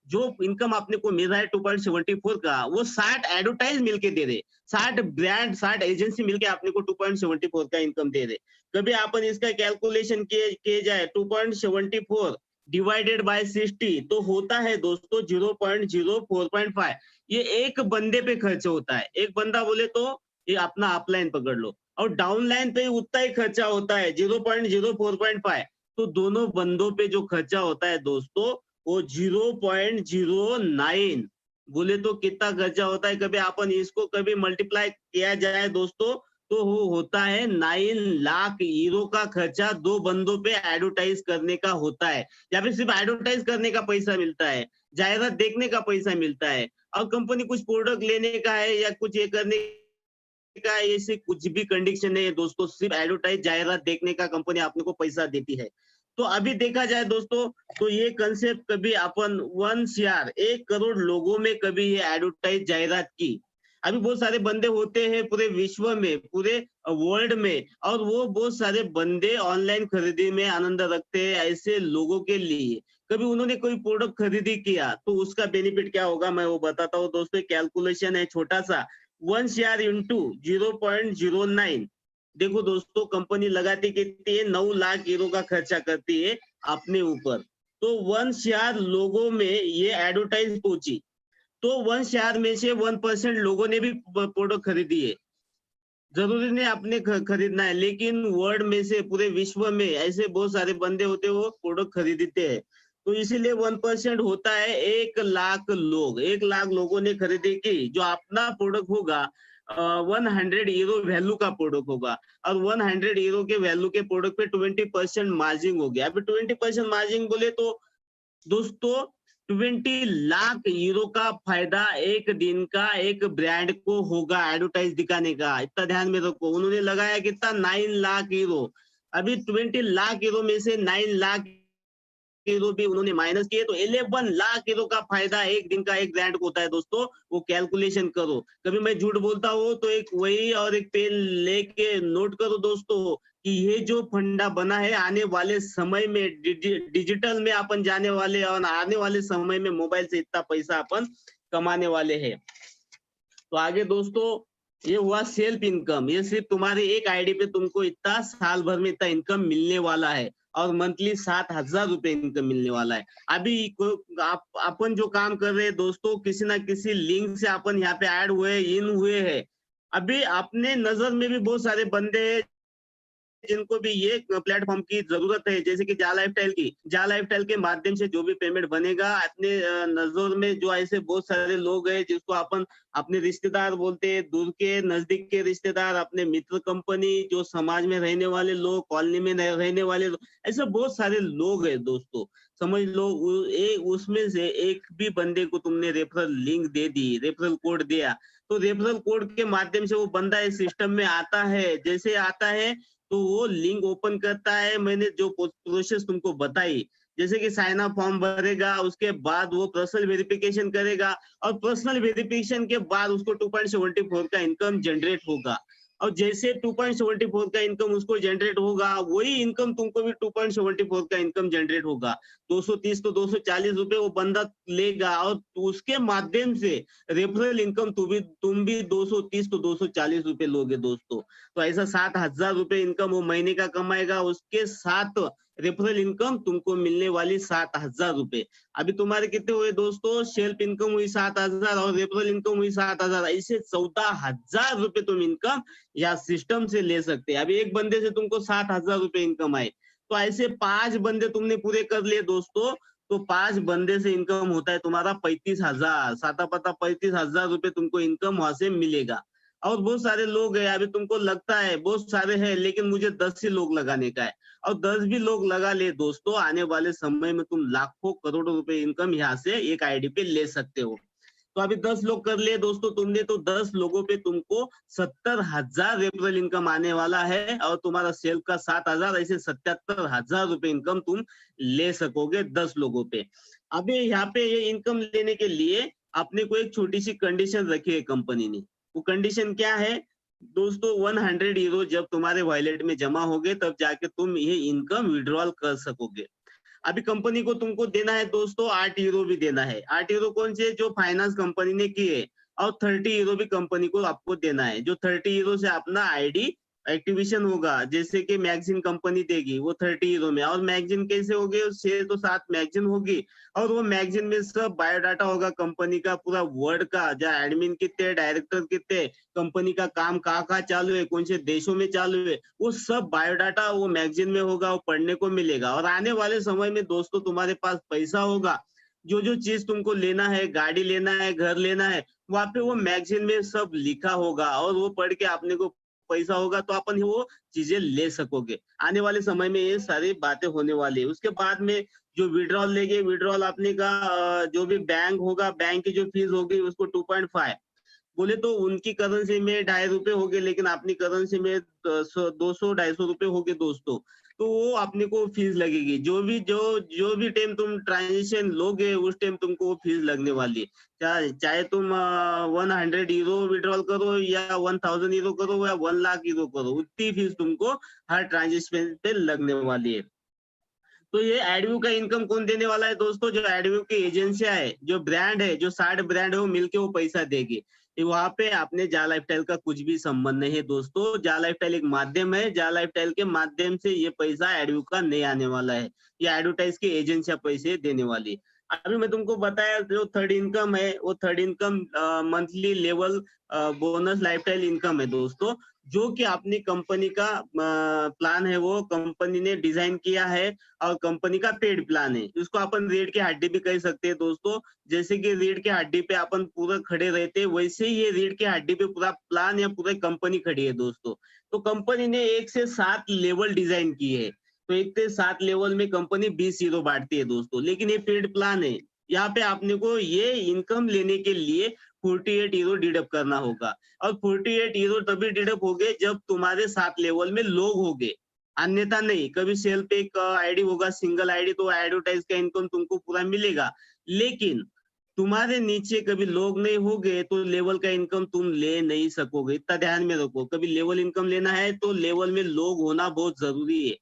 जो इनकम आपने को मिल रहा है 2.74 का, वो 60 एडवर्टाइज मिलके दे रहे, 60 ब्रांड 60 एजेंसी मिलके आपने को 2.74 का इनकम दे रहे। कभी अपन इसका कैलकुलेशन किए जाए 2.74 डिवाइडेड बाय 60 तो होता है दोस्तों 0.04.5। ये एक बंदे पे खर्च होता है। एक बंदा बोले तो ये अपना अपलाइन पकड़ लो, और डाउनलाइन पे उतना ही खर्चा होता है 0.04.5। तो दोनों बंदों पे जो खर्चा होता है दोस्तों वो 0.09 बोले तो कितना खर्चा होता है। कभी अपन इसको कभी मल्टीप्लाई किया जाए दोस्तों तो वो होता है 9 लाख यूरो का खर्चा 2 बंदों पे एडवर्टाइज करने का होता है। या फिर सिर्फ एडवर्टाइज करने का पैसा मिलता है, जाहिरात देखने का पैसा मिलता है। और कंपनी कुछ प्रोडक्ट लेने का है या कुछ ये करने का है, ऐसे कुछ भी कंडीशन नहीं है दोस्तों, सिर्फ एडवर्टाइज जाहिरात देखने का कंपनी आपने को पैसा देती है। तो अभी देखा जाए दोस्तों तो ये कंसेप्ट कभी अपन 1 CR 1 करोड़ लोगों में कभी ये एडवर्टाइज जाहिरात की। अभी बहुत सारे बंदे होते हैं पूरे विश्व में, पूरे वर्ल्ड में, और वो बहुत सारे बंदे ऑनलाइन खरीदी में आनंद रखते हैं। ऐसे लोगों के लिए कभी उन्होंने कोई प्रोडक्ट खरीदी किया तो उसका बेनिफिट क्या होगा मैं वो बताता हूँ दोस्तों। कैलकुलेशन है छोटा सा, 1 CR इंटू 0.09। देखो दोस्तों कंपनी लगाती कितनी है, 9 लाख यूरो का खर्चा करती है अपने ऊपर। तो 1 CR लोगों में ये एडवर्टाइज पहुंची, तो 1 CR में से 1% लोगों ने भी प्रोडक्ट खरीदी है। जरूरी नहीं आपने खरीदना है, लेकिन वर्ल्ड में से पूरे विश्व में ऐसे बहुत सारे बंदे होते हैं वो प्रोडक्ट खरीदते हैं। तो इसीलिए 1% होता है 1 लाख लोग, 1 लाख लोगों ने खरीदी की। जो अपना प्रोडक्ट होगा 100 यूरो वैल्यू का प्रोडक्ट होगा, और 100 यूरो के वैल्यू के प्रोडक्ट पे 20% मार्जिन हो गया। अभी 20% मार्जिन बोले तो दोस्तों 20 लाख यूरो का फायदा एक दिन का एक ब्रांड को होगा एडवर्टाइज दिखाने का। इतना ध्यान में रखो, उन्होंने लगाया कितना 9 लाख यूरो। अभी 20 लाख यूरो में से 9 लाख यूरो भी उन्होंने माइनस किए तो 11 लाख यूरो का फायदा एक दिन का एक ब्रांड को होता है दोस्तों। वो कैलकुलेशन करो, कभी मैं झूठ बोलता हूँ तो एक वही और एक पेन लेके नोट करो दोस्तों कि ये जो फंडा बना है आने वाले समय में डिजिटल में अपन जाने वाले, और आने वाले समय में मोबाइल से इतना पैसा अपन कमाने वाले हैं। तो आगे दोस्तों ये हुआ सेल्फ इनकम। ये सिर्फ तुम्हारे एक आईडी पे तुमको इतना साल भर में इतना इनकम मिलने वाला है, और मंथली 7,000 रुपए इनकम मिलने वाला है। अभी अपन जो काम कर रहे हैं दोस्तों, किसी ना किसी लिंक से अपन यहाँ पे ऐड हुए, इन हुए हैं। अभी अपने नजर में भी बहुत सारे बंदे हैं जिनको भी ये प्लेटफॉर्म की जरूरत है, जैसे कि जा लाइफस्टाइल की। जा लाइफस्टाइल के माध्यम से जो भी पेमेंट बनेगा अपने नजर में, जो ऐसे बहुत सारे लोग हैं जिसको अपन अपने रिश्तेदार बोलते हैं, दूर के नजदीक के रिश्तेदार, अपने मित्र कंपनी, जो समाज में रहने वाले लोग, कॉलोनी में रहने वाले लोग, ऐसे बहुत सारे लोग हैं दोस्तों। समझ लो उसमें से एक भी बंदे को तुमने रेफरल लिंक दे दी, रेफरल कोड दिया, तो रेफरल कोड के माध्यम से वो बंदा इस सिस्टम में आता है। जैसे आता है तो वो लिंक ओपन करता है, मैंने जो प्रोसेस तुमको बताई, जैसे कि साइन अप फॉर्म भरेगा, उसके बाद वो पर्सनल वेरिफिकेशन करेगा, और पर्सनल वेरिफिकेशन के बाद उसको 2.74 का इनकम जनरेट होगा। और जैसे 2.74 का इनकम उसको जनरेट होगा, वही इनकम तुमको भी 2.74 का इनकम जनरेट होगा। 230 तो 240 रुपए वो बंदा लेगा, और उसके माध्यम से रेफरल इनकम तुम भी 230 तो 240 रुपए लोगे दोस्तों। तो ऐसा 7,000 रुपए इनकम वो महीने का कमाएगा, उसके साथ रेफरल इनकम तुमको मिलने वाली 7,000 रुपए। अभी तुम्हारे कितने हुए दोस्तों, सेल्फ इनकम हुई 7,000 और रेफरल इनकम हुई 7,000, ऐसे 14,000 रुपए तुम इनकम या सिस्टम से ले सकते हैं। अभी एक बंदे से तुमको 7,000 रुपए इनकम आए, तो ऐसे 5 बंदे तुमने पूरे कर लिए दोस्तों, तो 5 बंदे से इनकम होता है तुम्हारा 35,000, साता पता 35,000 रुपए तुमको इनकम वहां से मिलेगा। और बहुत सारे लोग हैं, अभी तुमको लगता है बहुत सारे हैं, लेकिन मुझे 10 ही लोग लगाने का है, और 10 भी लोग लगा ले दोस्तों, आने वाले समय में तुम लाखों करोड़ों रुपए इनकम यहाँ से एक आईडी पे ले सकते हो। तो अभी 10 लोग कर लिए दोस्तों तुमने, तो 10 लोगों पे तुमको 70,000 रेफरल इनकम आने वाला है, और तुम्हारा सेल्फ का 7,000, ऐसे 77,000 रुपए इनकम तुम ले सकोगे 10 लोगों पे। अभी यहाँ पे ये इनकम लेने के लिए आपने को एक छोटी सी कंडीशन रखी है कंपनी ने। वो कंडीशन क्या है दोस्तों, 100 यूरो जब तुम्हारे वॉलेट में जमा होगे तब जाके तुम ये इनकम विड्रॉल कर सकोगे। अभी कंपनी को तुमको देना है दोस्तों 8 यूरो भी देना है। 8 यूरो कौन से, जो फाइनेंस कंपनी ने की है, और 30 यूरो भी कंपनी को आपको देना है। जो 30 यूरो से अपना आईडी एक्टिविशन होगा, जैसे कि मैगजीन कंपनी देगी वो 30 हीरो में, और मैगजीन कैसे होगी, 6 तो 7 मैगजीन होगी, और वो मैगजीन में सब बायोडाटा होगा कंपनी का, पूरा वर्ल्ड का, जहाँ एडमिन कितने, डायरेक्टर कितने, कंपनी का काम कहाँ चालू है, कौन से देशों में चालू है, वो सब बायोडाटा वो मैगजीन में होगा, वो पढ़ने को मिलेगा। और आने वाले समय में दोस्तों तुम्हारे पास पैसा होगा, जो जो चीज तुमको लेना है, गाड़ी लेना है, घर लेना है, वहां पे वो मैगजीन में सब लिखा होगा, और वो पढ़ के आपने को पैसा होगा तो अपन वो चीजें ले सकोगे। आने वाले समय में ये सारी बातें होने वाली है। उसके बाद में जो विड्रॉल लेंगे, विड्रॉल आपने का जो भी बैंक होगा, बैंक की जो फीस होगी उसको 2.5 बोले तो उनकी करेंसी में ₹2.5 हो गए, लेकिन अपनी करेंसी में 200-250 रुपए हो गए दोस्तों। तो वो अपने को फीस लगेगी, जो भी टाइम तुम ट्रांजेक्शन लोगे उस टाइम तुमको वो फीस लगने वाली है। चाहे तुम 100 यूरो विड्रॉल करो या 1000 यूरो करो या 1 लाख यूरो करो, उतनी फीस तुमको हर ट्रांजेक्शन पे लगने वाली है। तो ये एडव्यू का इनकम कौन देने वाला है दोस्तों, जो एडव्यू की एजेंसियां है, जो ब्रांड है, जो 60 ब्रांड है, वो मिलके वो पैसा देगी। वहां पे आपने जा लाइफस्टाइल का कुछ भी संबंध नहीं है दोस्तों। जा लाइफस्टाइल एक माध्यम है, जा लाइफस्टाइल के माध्यम से ये पैसा एडव्यू का नहीं आने वाला है, ये एडवर्टाइज की एजेंसियां पैसे देने वाली है। अभी मैं तुमको बताया जो थर्ड इनकम है, वो third income monthly level bonus lifestyle income है दोस्तों, जो कि अपनी कंपनी का प्लान है, वो कंपनी ने डिजाइन किया है, और कंपनी का पेड प्लान है। इसको अपन रीढ़ की हड्डी भी कह सकते हैं दोस्तों। जैसे कि रीढ़ की हड्डी पे अपन पूरा खड़े रहते हैं, वैसे ही ये रीढ़ की हड्डी पे पूरा प्लान या पूरी कंपनी खड़ी है दोस्तों। तो कंपनी ने 1 से 7 लेवल डिजाइन किए है, तो 1 से 7 लेवल में कंपनी 20 हीरो बांटती है दोस्तों, लेकिन ये पेड प्लान है। यहाँ पे आपने को ये इनकम लेने के लिए 48 हीरो डिडक्ट करना होगा, और 48 हीरो तभी डिडक्ट होगे जब तुम्हारे 7 लेवल में लोग होंगे, अन्यथा नहीं। कभी सेल पे एक आईडी होगा, सिंगल आईडी, तो एडवर्टाइज का इनकम तुमको पूरा मिलेगा, लेकिन तुम्हारे नीचे कभी लोग नहीं होंगे तो लेवल का इनकम तुम ले नहीं सकोगे। इतना ध्यान में रखो, कभी लेवल इनकम लेना है तो लेवल में लोग होना बहुत जरूरी है।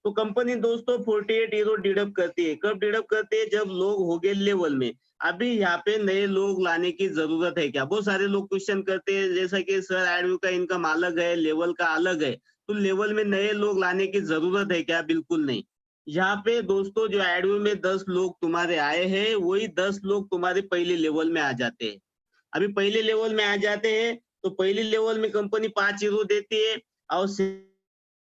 तो कंपनी दोस्तों 48 हीरो डिडक्ट करती है। कब डिडक्ट करती है, जब लोग हो गए लेवल में। अभी यहाँ पे नए लोग लाने की जरूरत है क्या, बहुत सारे लोग क्वेश्चन करते हैं, जैसा कि सर एडव्यू का इनकम अलग है, लेवल का अलग है, तो लेवल में नए लोग लाने की जरूरत है क्या, बिल्कुल नहीं। यहाँ पे दोस्तों जो एडव्यू में 10 लोग तुम्हारे आए हैं, वही 10 लोग तुम्हारे पहले लेवल में आ जाते हैं। अभी पहले लेवल में आ जाते हैं तो पहले लेवल में कंपनी 5 हीरो देती है, और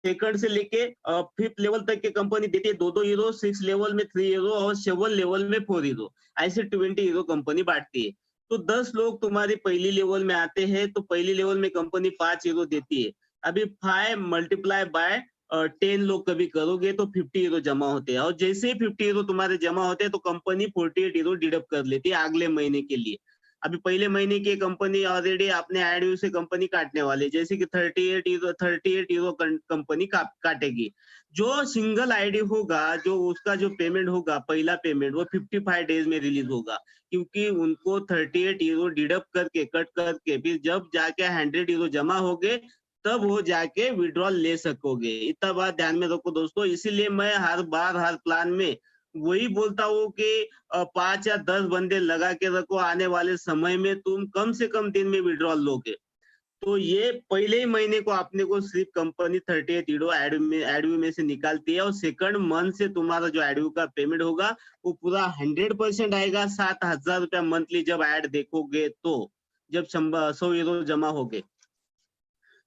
सेकंड से लेके 5th लेवल तक की कंपनी देती है 2-2 हीरो, 6 लेवल में 3 हीरो, और 7 लेवल में 4 हीरो, ऐसे 20 हीरो कंपनी बांटती है। तो 10 लोग तुम्हारी पहली लेवल में आते हैं, तो पहली लेवल में कंपनी 5 हीरो देती है। अभी 5 मल्टीप्लाई बाय 10 लोग कभी करोगे तो 50 हीरो जमा होते हैं, और जैसे ही 50 हीरो तुम्हारे जमा होते हैं तो कंपनी 48 हीरो डिडक्ट कर लेती है अगले महीने के लिए। अभी पहले महीने की कंपनी ऑलरेडी अपने एडव्यू से कंपनी काटने वाली, जैसे कि 38 हीरो कंपनी काटेगी। जो सिंगल आईडी होगा, जो उसका जो पेमेंट होगा, पहला पेमेंट, वो 55 डेज में रिलीज होगा, क्योंकि उनको 38 हीरो डिडक्ट करके, कट करके, फिर जब जाके 100 हीरो जमा हो गए तब वो जाके विड्रॉल ले सकोगे। इतना बात ध्यान में रखो दोस्तों। इसीलिए मैं हर बार हर प्लान में वही बोलता हूँ कि 5 या 10 बंदे लगा के रखो, आने वाले समय में तुम कम से कम दिन में विड्रॉल लोगे। तो ये पहले ही महीने को आपने को सिर्फ कंपनी 38 हीरो एडव्यू में से निकालती है, और सेकंड मंथ से तुम्हारा जो एडव्यू का पेमेंट होगा वो पूरा 100% आएगा, 7,000 रुपया मंथली जब ऐड देखोगे तो, जब 100 हीरो जमा हो गए।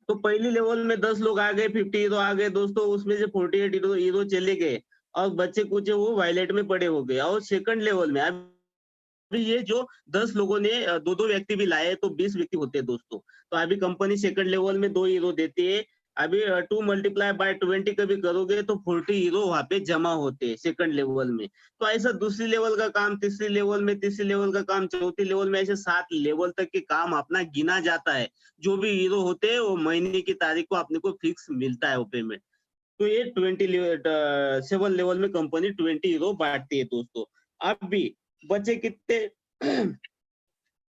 तो पहली लेवल में 10 लोग आ गए, 50 हीरो आ गए दोस्तों, उसमें से 48 हीरो चले गए, और बच्चे कुछ वो वायलेट में पड़े हो गए। और सेकंड लेवल में अभी ये जो 10 लोगों ने 2-2 व्यक्ति भी लाए तो 20 व्यक्ति होते हैं दोस्तों। तो अभी कंपनी सेकंड लेवल में 2 हीरो देती है। अभी 2 मल्टीप्लाई बाय 20 कभी करोगे तो 40 हीरो वहां पे जमा होते हैं सेकंड लेवल में। तो ऐसा दूसरी लेवल का काम तीसरी लेवल में, तीसरी लेवल का काम चौथी लेवल में, ऐसे 7 लेवल तक के काम अपना गिना जाता है। जो भी हीरो होते हैं वो महीने की तारीख को अपने को फिक्स मिलता है वो पेमेंट। तो ये 7 लेवल में कंपनी 20 हीरो बांटती है दोस्तों। अब भी बचे कितने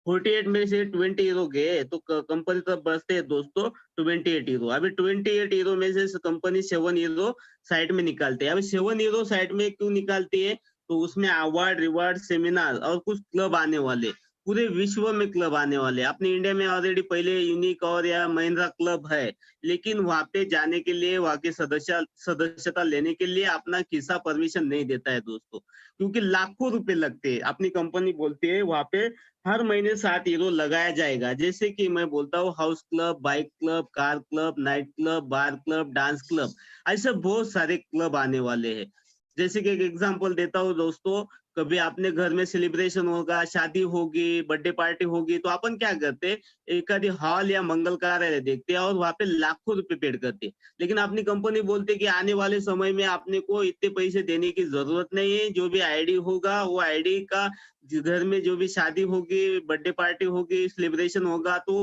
48 में से 20 हीरो गए तो कंपनी तब बचते हैं दोस्तों 28 हीरो। अभी 28 हीरो में से कंपनी 7 हीरो साइड में निकालते हैं। अभी 7 हीरो साइड में क्यों निकालती है, तो उसमें अवार्ड, रिवार्ड, सेमिनार और कुछ क्लब आने वाले, पूरे विश्व में क्लब आने वाले हैं। अपने इंडिया में ऑलरेडी पहले यूनिक और या महिंद्रा क्लब है, लेकिन वहाँ पे जाने के लिए, वहाँ की सदस्यता लेने के लिए अपना खिस्सा परमिशन नहीं देता है दोस्तों, क्योंकि लाखों रुपए लगते हैं। अपनी कंपनी बोलती है वहाँ पे हर महीने 7 यूरो लगाया जाएगा। जैसे कि मैं बोलता हूँ house club, bike club, car club, night club, bar club, dance club, ऐसे बहुत सारे क्लब आने वाले हैं। जैसे कि एक एग्जांपल देता हूँ दोस्तों, कभी आपने घर में सेलिब्रेशन होगा, शादी होगी, बर्थडे पार्टी होगी, तो अपन क्या करते हैं, एखादी हॉल या मंगल कार्यालय देखते हैं और वहाँ पे लाखों रुपए पेड करते हैं। लेकिन अपनी कंपनी बोलती है कि आने वाले समय में आपने को इतने पैसे देने की जरूरत नहीं है, जो भी आईडी होगा वो आईडी का घर में जो भी शादी होगी, बर्थडे पार्टी होगी, सेलिब्रेशन होगा, तो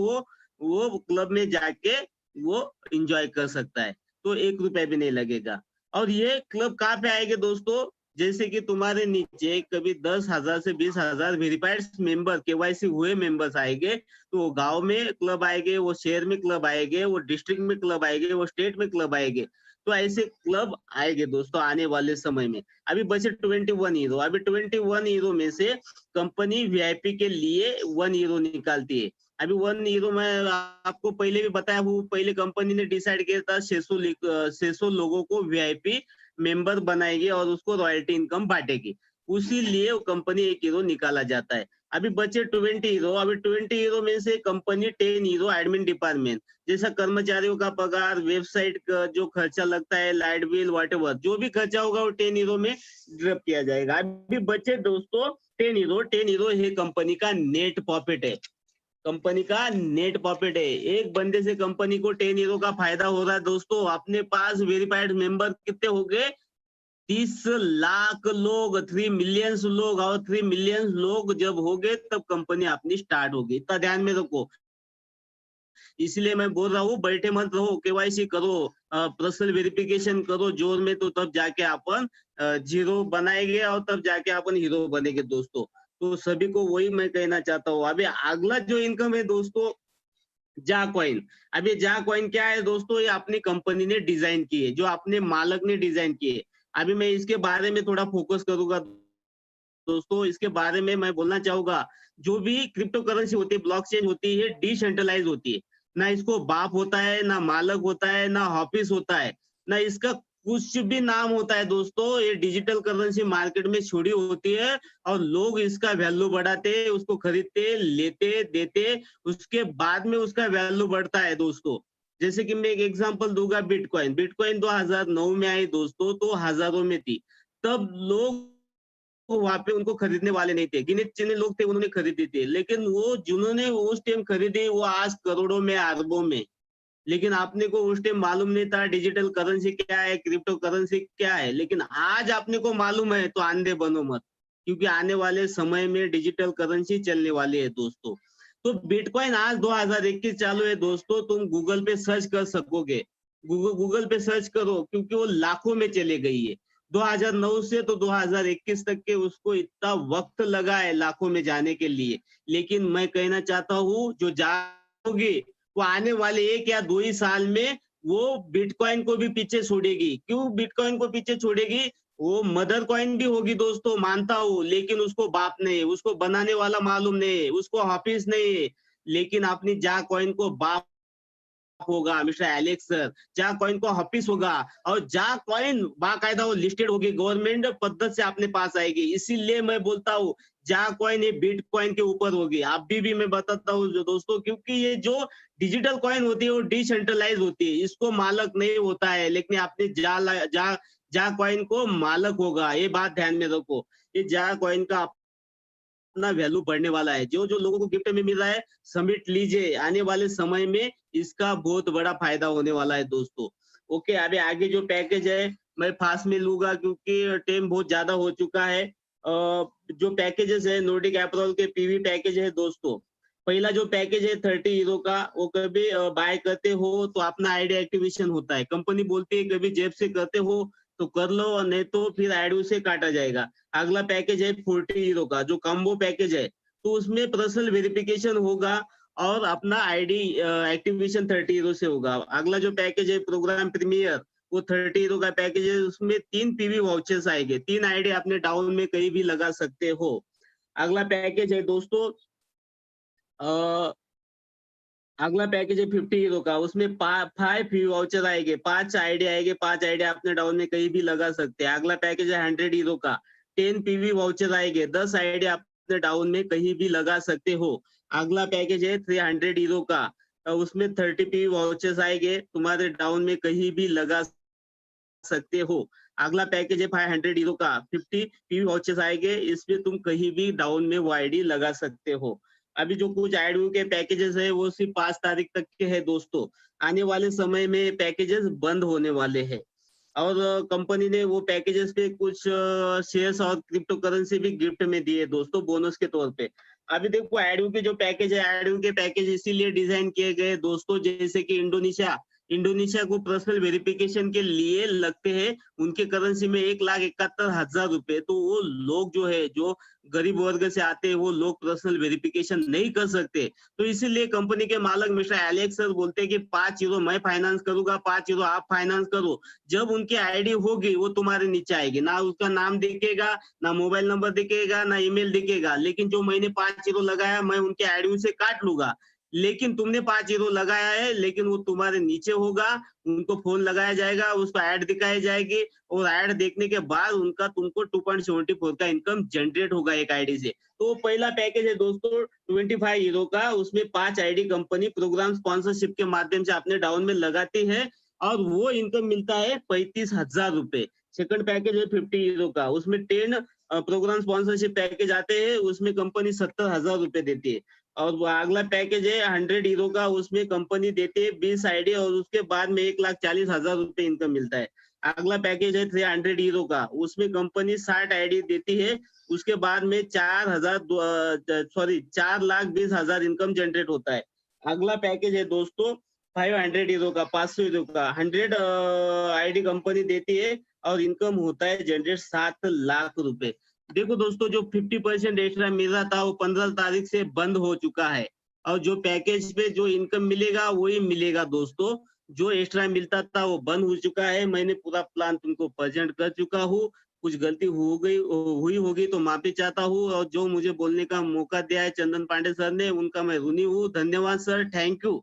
वो क्लब में जाके वो एंजॉय कर सकता है। तो 1 रुपया भी नहीं लगेगा। और ये क्लब कहाँ पे आएंगे दोस्तों? जैसे कि तुम्हारे नीचे कभी 10,000 से 20,000 वेरिफाइड मेंबर, केवाईसी हुए मेंबर्स आएंगे, तो वो गांव में क्लब आएंगे, वो शहर में क्लब आएंगे, वो डिस्ट्रिक्ट में क्लब आएंगे, वो स्टेट में क्लब आएंगे। तो ऐसे क्लब आएंगे दोस्तों आने वाले समय में। अभी बचे 21 हीरो। अभी 21 हीरो में से कंपनी वीआईपी के लिए 1 हीरो निकालती है। अभी 1 हीरो मैं आपको पहले भी बताया हूँ, पहले कंपनी ने डिसाइड किया था 600 लोगों को वीआईपी मेंबर बनाएगी और उसको रॉयल्टी इनकम बांटेगी। उसी लिए वो कंपनी 1 हीरो निकाला जाता है। अभी बचे 20 हीरो। अभी 20 हीरो में से कंपनी 10 हीरो एडमिन डिपार्टमेंट, जैसा कर्मचारियों का पगार, वेबसाइट का जो खर्चा लगता है, लाइट बिल, व्हाटएवर जो भी खर्चा होगा वो 10 हीरो में ड्रॉप किया जाएगा। अभी बचे दोस्तों 10 हीरो। 10 हीरो ये कंपनी का नेट प्रॉफिट है। कंपनी का नेट प्रॉफिट है। एक बंदे से कंपनी को 10 हीरो का फायदा हो रहा है दोस्तों। अपने पास वेरीफाइड मेंबर कितने हो गए? 30 लाख लोग, 3 मिलियंस लोग, और 3 मिलियंस लोग जब हो गए तब कंपनी अपनी स्टार्ट होगी। इतना ध्यान में रखो। इसलिए मैं बोल रहा हूँ बैठे मत रहो, केवाईसी करो, पर्सनल वेरिफिकेशन करो जोर में, तो तब जाके अपन जीरो बनाएंगे और तब जाके अपन हीरो बनेंगे दोस्तों। तो सभी को वही मैं कहना चाहता हूँ। अभी अगला जो इनकम है दोस्तों, जा कॉइन। अभी जा कॉइन क्या है दोस्तों? ये अपनी कंपनी ने डिजाइन की है, जो अपने मालक ने डिजाइन की है। अभी मैं इसके बारे में थोड़ा फोकस करूंगा दोस्तों। इसके बारे में मैं बोलना चाहूंगा, जो भी क्रिप्टो करेंसी होती है, ब्लॉकचेन होती है, डिसेंट्रलाइज होती है। ना इसको बाप होता है, ना मालक होता है, ना ऑफिस होता है, ना इसका कुछ भी नाम होता है दोस्तों। ये डिजिटल करेंसी मार्केट में छोड़ी होती है और लोग इसका वैल्यू बढ़ाते, उसको खरीदते, लेते, देते, उसके बाद में उसका वैल्यू बढ़ता है दोस्तों। जैसे कि मैं एक एग्जांपल दूंगा, बिटकॉइन। बिटकॉइन 2009 में आई दोस्तों, तो हजारों में थी। तब लोग वहां पे उनको खरीदने वाले नहीं थे, गिने चुने लोग थे, उन्होंने खरीदी थी। लेकिन वो जिन्होंने उस टाइम खरीदी वो आज करोड़ों में, अरबों में। लेकिन आपने को उस टाइम मालूम नहीं था डिजिटल करेंसी क्या है, क्रिप्टो करेंसी क्या है। लेकिन आज आपने को मालूम है, तो अंधे बनो मत, क्योंकि आने वाले समय में डिजिटल करेंसी चलने वाली है दोस्तों। तो बिटकॉइन आज 2021 चालू है दोस्तों। तुम गूगल पे सर्च कर सकोगे, गूगल पे सर्च करो, क्योंकि वो लाखों में चले गई है। 2009 से तो 2021 तक के उसको इतना वक्त लगा है लाखों में जाने के लिए। लेकिन मैं कहना चाहता हूँ, जो जाओगे वो आने वाले 1 या 2 ही साल में वो बिटकॉइन को भी पीछे छोड़ेगी। क्यों बिटकॉइन को पीछे छोड़ेगी? वो मदर कॉइन भी होगी दोस्तों, मानता हूँ, लेकिन उसको बाप नहीं है, उसको बनाने वाला मालूम नहीं है, उसको ऑफिस नहीं है। लेकिन अपनी जा कॉइन को बाप होगा, मिस्टर एलेक्स सर। जा कॉइन को हफिस होगा, और जा कॉइन बाकायदा वो लिस्टेड होगी, गवर्नमेंट पद्धत से अपने पास आएगी। इसीलिए मैं बोलता हूँ जा कॉइन ये बिटकॉइन के ऊपर होगी। अभी भी मैं बताता हूँ जो दोस्तों, क्योंकि ये जो डिजिटल कॉइन होती है वो डिसेंट्रलाइज होती है, इसको मालक नहीं होता है। लेकिन आपने जा कॉइन को मालक होगा, ये बात ध्यान में रखो। ये जा कॉइन का अपना वैल्यू बढ़ने वाला है। जो जो लोगों को गिफ्ट में मिल रहा है, समेट लीजिए, आने वाले समय में इसका बहुत बड़ा फायदा होने वाला है दोस्तों। ओके, अभी आगे जो पैकेज है मैं फास्ट में लूंगा, क्योंकि टाइम बहुत ज्यादा हो चुका है। जो पैकेजेस है, नॉर्डिक अप्रैल के पीवी पैकेज है दोस्तों। पहला जो पैकेज है 30 हीरो का, वो कभी बाय करते हो तो अपना आईडी एक्टिवेशन होता है। कंपनी बोलती है कभी जेब से करते हो तो कर लो, और नहीं तो फिर आईडी से काटा जाएगा। अगला पैकेज है 40 हीरो का, जो कॉम्बो पैकेज है, तो उसमें पर्सनल वेरिफिकेशन होगा और अपना आईडी एक्टिवेशन 30 हीरो से होगा। अगला जो पैकेज है प्रोग्राम प्रीमियर, वो 30 हीरो का पैकेज है। उसमें 3 पीवी वाउचर्स आएंगे, 3 आईडी अपने डाउन में कहीं भी लगा सकते हो। अगला पैकेज है दोस्तों अगला पैकेज है 50 हीरो का, उसमें 5 फ्री वाउचर आएंगे, 5 आइडिया आएंगे, 5 आइडिया अपने डाउन में कहीं भी लगा सकते हैं। अगला पैकेज है 100 हीरो का, 10 पीवी वाउचर आएंगे, 10 आइडिया अपने डाउन में कहीं भी लगा सकते हो। अगला पैकेज है 300 हीरो का, उसमें 30 पीवी वाउचर्स आएंगे, तुम्हारे डाउन में कहीं भी लगा सकते हो। अगला पैकेज है 500 हीरो का, 50 पीवी वाउचर्स आएंगे, इसमें तुम कहीं भी डाउन में वो आईडी लगा सकते हो। अभी जो कुछ आईडी के पैकेजेस है वो सिर्फ 5 तारीख तक के है दोस्तों। आने वाले समय में पैकेजेस बंद होने वाले हैं और कंपनी ने वो पैकेजेस पे कुछ शेयर्स और क्रिप्टो करेंसी भी गिफ्ट में दिए दोस्तों, बोनस के तौर पे। अभी देखो एडू के जो पैकेज है, एडू के पैकेज इसीलिए डिजाइन किए गए दोस्तों, जैसे कि इंडोनेशिया को पर्सनल वेरिफिकेशन के लिए लगते हैं उनके करेंसी में 1,71,000 रुपए। तो वो लोग जो है, जो गरीब वर्ग से आते हैं, वो लोग पर्सनल वेरिफिकेशन नहीं कर सकते। तो इसीलिए कंपनी के मालिक मिस्टर एलेक्स सर बोलते हैं कि 5 यूरो मैं फाइनेंस करूंगा, 5 यूरो आप फाइनेंस करो। जब उनकी आईडी होगी वो तुम्हारे नीचे आएगी, ना उसका नाम दिखेगा, ना मोबाइल नंबर दिखेगा, ना ईमेल दिखेगा। लेकिन जो मैंने 5 यूरो लगाया मैं उनके आईडी से काट लूंगा। लेकिन तुमने 5 यूरो लगाया है, लेकिन वो तुम्हारे नीचे होगा, उनको फोन लगाया जाएगा, उसको ऐड दिखाई जाएगी और ऐड देखने के बाद उनका तुमको 2.74 का इनकम जनरेट होगा एक आईडी से। तो पहला पैकेज है दोस्तों 25 यूरो का, उसमें 5 आईडी कंपनी प्रोग्राम स्पॉन्सरशिप के माध्यम से अपने डाउन में लगाती है और वो इनकम मिलता है 35,000 रुपए। सेकंड पैकेज है 50 यूरो का, उसमें 10 प्रोग्राम स्पॉन्सरशिप पैकेज आते हैं, उसमें कंपनी 70,000 रुपए देती है। और वो अगला पैकेज है 100 हीरो का, उसमें कंपनी देती है 20 आईडी और उसके बाद में 1,40,000 रुपए इनकम मिलता है। अगला पैकेज है 300 हीरो का, उसमें कंपनी 60 आईडी देती है, उसके बाद में 4,20,000 इनकम जनरेट होता है। अगला पैकेज है दोस्तों 500 हीरो का, 500 हीरो का, 100 आईडी कंपनी देती है और इनकम होता है जनरेट 7 लाख रुपए। देखो दोस्तों, जो 50% एक्स्ट्रा मिल रहा था वो 15 तारीख से बंद हो चुका है और जो पैकेज पे जो इनकम मिलेगा वही मिलेगा दोस्तों। जो एक्स्ट्रा मिलता था वो बंद हो चुका है। मैंने पूरा प्लान तुमको प्रेजेंट कर चुका हूँ। कुछ गलती हुई होगी तो माफी चाहता हूँ और जो मुझे बोलने का मौका दिया है चंदन पांडे सर ने, उनका मैं ऋणी हूँ। धन्यवाद सर, थैंक यू।